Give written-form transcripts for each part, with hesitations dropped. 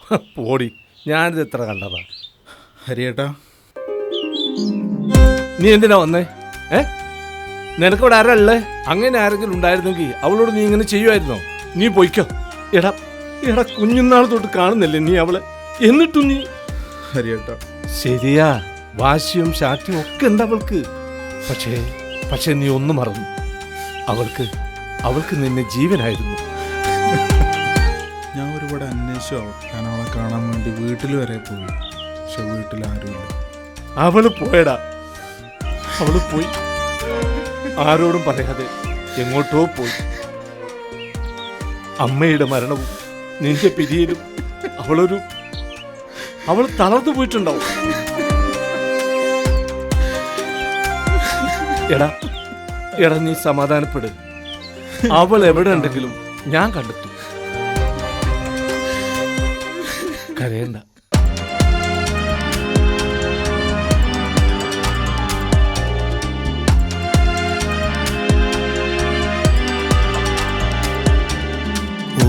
പോടി, ഞാനിത് എത്ര കണ്ടതാ. ഹരിയേട്ടാ, നീ എന്തിനാ വന്നേ? നിനക്കിവിടെ ആരാ ഉള്ളേ? അങ്ങനെ ആരെങ്കിലും ഉണ്ടായിരുന്നെങ്കിൽ അവളോട് നീ ഇങ്ങനെ ചെയ്യുമായിരുന്നോ? നീ പൊയ്ക്കോ. എടാ എടാ, കുഞ്ഞുനാൾ തൊട്ട് കാണുന്നില്ലേ നീ അവളെ? എന്നിട്ടും നീ. ഹരിയേട്ടാ, ശരിയാ, വാശിയും ശാഠ്യവും ഒക്കെ ഉണ്ട് അവൾക്ക്. പക്ഷേ നീ ഒന്ന് മറന്നു. അവൾക്ക് നിന്നെ ജീവനായിരുന്നു. ഞാൻ ഒരുപാട് അന്വേഷിച്ചു. ഞാൻ അവളെ കാണാൻ വേണ്ടി വീട്ടിൽ വരെ പോയി. പക്ഷെ വീട്ടിൽ ആരുമില്ല. അവള് പോയടാ, അവള് പോയി. ആരോടും പറയാതെ എങ്ങോട്ടോ പോയി. അമ്മയുടെ മരണവും നിന്റെ പിരിയലും അവൾ തളർന്നു പോയിട്ടുണ്ടാവും. എടാ നീ സമാധാനപ്പെട്. അവൾ എവിടെ ഉണ്ടെങ്കിലും ഞാൻ കണ്ടെത്തും. കരയണ്ട.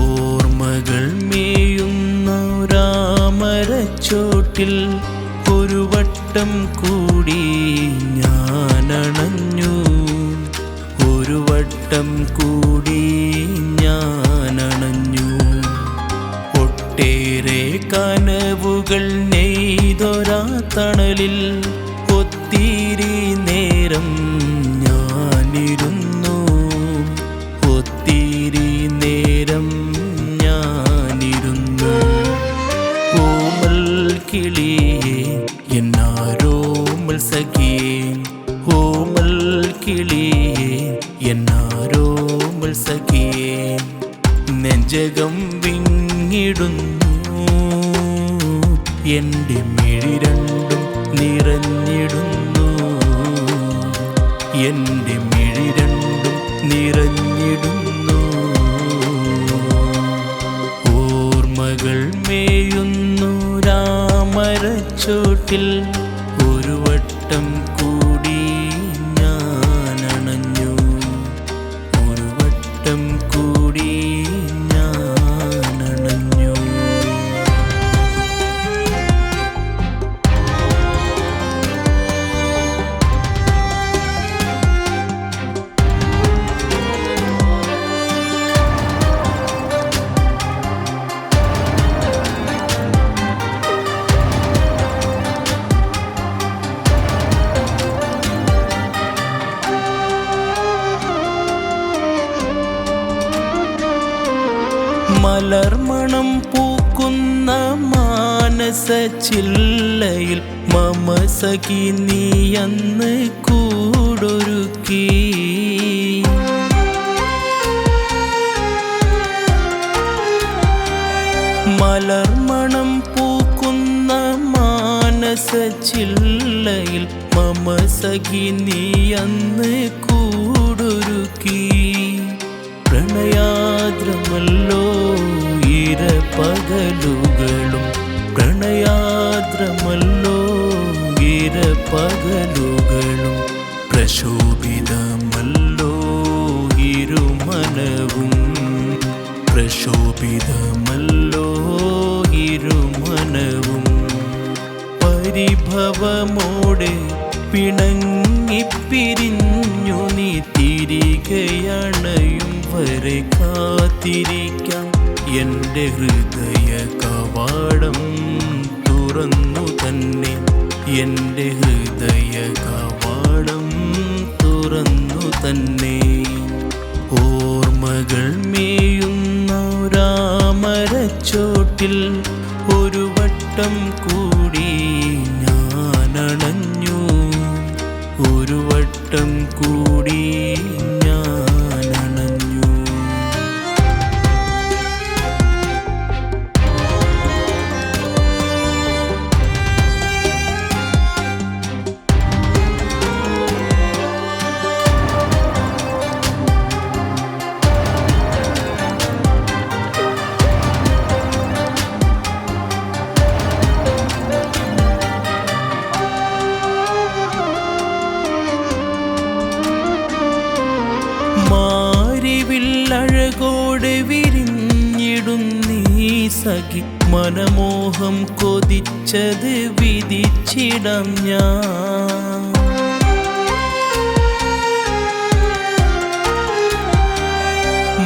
ഓർമ്മകൾ മേയുന്ന രാമരച്ചോട്ടിൽ ഒരു വട്ടം കൂടി ഞാനണഞ്ഞു. ഒരു വട്ടം കൂടി ഞാനണഞ്ഞു. ഒട്ടേറെ കനവുകൾ നെയ്തൊരാ തണലിൽ ഒത്തിരി നേരം ഞാനിരുന്നു. ഒത്തിരി നേരം ഞാനിരുന്നു. ഓമൽ കിളിയേ എന്നാരോമൽ സഖിയേ, ഓമൽ കിളിയേ എന്നാരോമൽ സഖിയേ, നെഞ്ചകം വിങ്ങിടുന്നു. എൻ്റെ മിഴി രണ്ടും നിറഞ്ഞിടുന്നു. എൻ്റെ മിഴി രണ്ടും നിറഞ്ഞിടുന്നു. ഓർമ്മകൾ മേയുന്നു രാമരച്ചോട്ടിൽ ഒരു വട്ടം കൂടി ഞാനണഞ്ഞു. ഒരു വട്ടം കൂടി ഞാനണഞ്ഞു. മലർമണം പൂക്കുന്ന മാനസ ചില്ലയിൽ മമ സഖി നീ അന്ന് കൂടൊരുക്കി. മലർമണം പൂക്കുന്ന മാനസ ചില്ലയിൽ മമ സഖി നീ അന്ന് കൂടൊരുക്കി. പ്രണയാദ്രമല്ലോ ഇരപകലുകളും, പ്രണയാദ്രമല്ലോ ഇരപകലുകളും, പ്രശോഭിതമല്ലോ ഇരുമനവും, പ്രശോഭിതമല്ലോ ഇരുമനവും. പരിഭവമോടെ പിണങ്ങിപ്പിരിഞ്ഞു നീ തിരികെയണയും വരെ കാത്തിരിക്കാം. എൻ്റെ ഹൃദയ കവാടം തുറന്നു തന്നെ, എൻ്റെ ഹൃദയ കവാടം തുറന്നു തന്നെ. ഓർമ്മകൾ മേയുന്ന രാമരച്ചോട്ടിൽ ഒരു വട്ടം കൂടി ഞാനണഞ്ഞു. ഒരു വട്ടം കൂടി ഞാനണഞ്ഞു. മാരിവില്ലഴകോടെ വിരിഞ്ഞിടുന്നീ സഖി മനമോഹം കൊതിച്ചത് വിധിച്ചിടം ഞാൻ.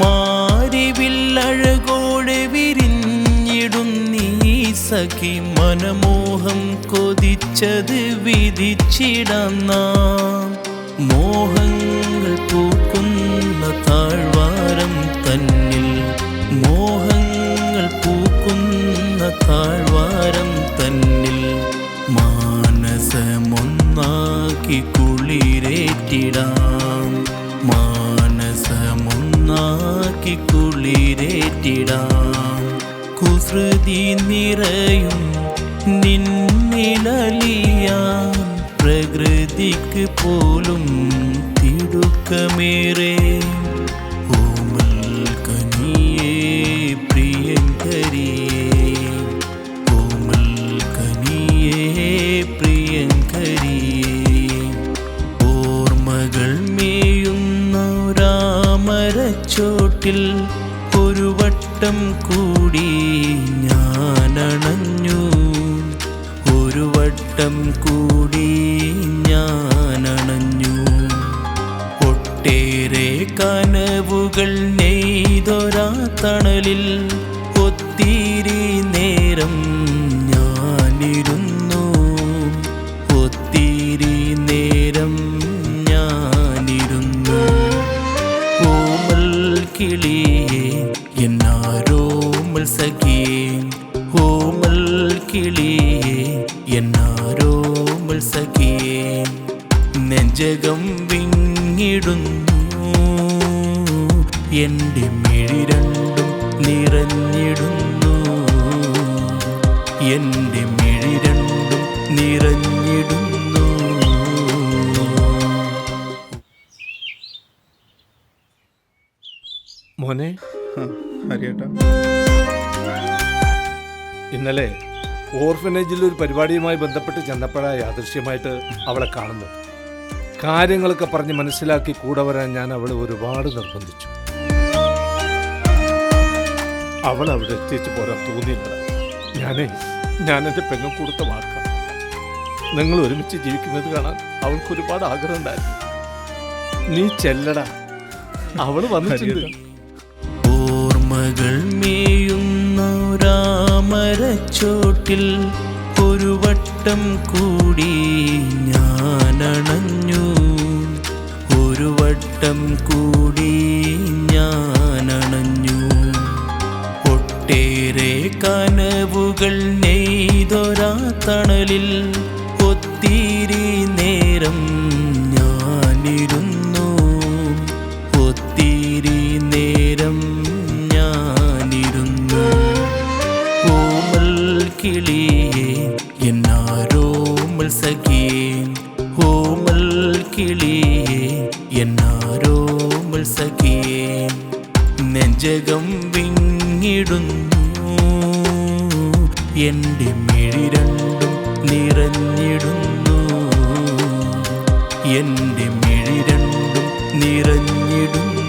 മാരിവില്ലഴകോടെ വിരിഞ്ഞിടുന്നീ സഖി മനമോഹം കൊതിച്ചത് വിധിച്ചിടം നാം. മോഹങ്ങൾ പൂക്കുന്ന താഴ്വാരം തന്നിൽ, മോഹങ്ങൾ പൂക്കുന്ന താഴ്വാരം തന്നിൽ മാനസമൊന്നാക്കി കുളിരേറ്റിടാം, മാനസമൊന്നാക്കി കുളിരേറ്റിടാം. കുസൃതി നിറയും നിന്നിലലിയാൻ പ്രകൃതിക്ക് പോലും തിടുക്കമേറെ. ഓമൽ കനിയേ പ്രിയങ്കരിയേ, ഓമൽ കനിയേ പ്രിയങ്കരിയേ. ഓർമ്മകൾ മേയുന്ന രാമരച്ചോട്ടിൽ ഒരു വട്ടം കൂടി ഞാനണഞ്ഞു, ഒരു വട്ടം കൂടി ഞാനണഞ്ഞു. ഒട്ടേറെ കനവുകൾ നെയ്തൊരാ തണലിൽ ഒത്തിരി നേരം ഞാനിരുന്നു, ഒത്തിരി നേരം ഞാനിരുന്നു. ഓമൽ കിളിയേ എന്നാരോമൽ സഖിയേ, ഓമൽ കിളിയേ എന്നാരോമൽ സഖിയേ. നെഞ്ചകം വിങ്ങിടുന്നു, എൻ്റെ മിഴി രണ്ടും നിറഞ്ഞിടുന്നു, എൻ്റെ മിഴി രണ്ടും നിറഞ്ഞിടുന്നു. മോനെ, ഹരിയേട്ടാ, ഇന്നലെ ഓർഫനേജിൽ ഒരു പരിപാടിയുമായി ബന്ധപ്പെട്ട് ചെന്നപ്പോഴാണ് യാദൃശ്യമായിട്ട് അവളെ കാണുന്നു. കാര്യങ്ങളൊക്കെ പറഞ്ഞ് മനസ്സിലാക്കി കൂടെ വരാൻ ഞാൻ അവളെ ഒരുപാട് നിർബന്ധിച്ചു. അവൾ അവിടെ എത്തിച്ച് പോരാൻ തോന്നിയില്ല. ഞാൻ എൻ്റെ പെങ്ങം കൊടുത്ത വാക്കാം. നിങ്ങൾ ഒരുമിച്ച് ജീവിക്കുന്നത് കാണാൻ അവൾക്ക് ഒരുപാട് ആഗ്രഹം ഉണ്ടായിരുന്നു. നീ ചെല്ലടാ, അവള് വന്നിട്ടുണ്ട്. ഓർമ്മകൾ മേയുന്ന രാമരച്ചോട്ടിൽ ഒരു വട്ടം കൂടി ഞാനണഞ്ഞു, ഒരു വട്ടം കൂടി ഞാനണഞ്ഞു. ഒട്ടേറെ കനവുകൾ നെയ്തൊരാ തണലിൽ ഒത്തിരി നേരം ഞാനിരുന്നു, ഒത്തിരി നേരം ഞാനിരുന്നു. ഓമൽ കിളിയേ എന്നാരോമൽ സഖിയേ, ഓമൽ കിളിയേ എന്നാരോമൽ സഖിയേ. നെഞ്ചകം വിങ്ങിടുന്നു, എൻ്റെ മിഴി രണ്ടും നിറഞ്ഞിടുന്നു, എൻ്റെ മിഴി രണ്ടും നിറഞ്ഞിടുന്നു.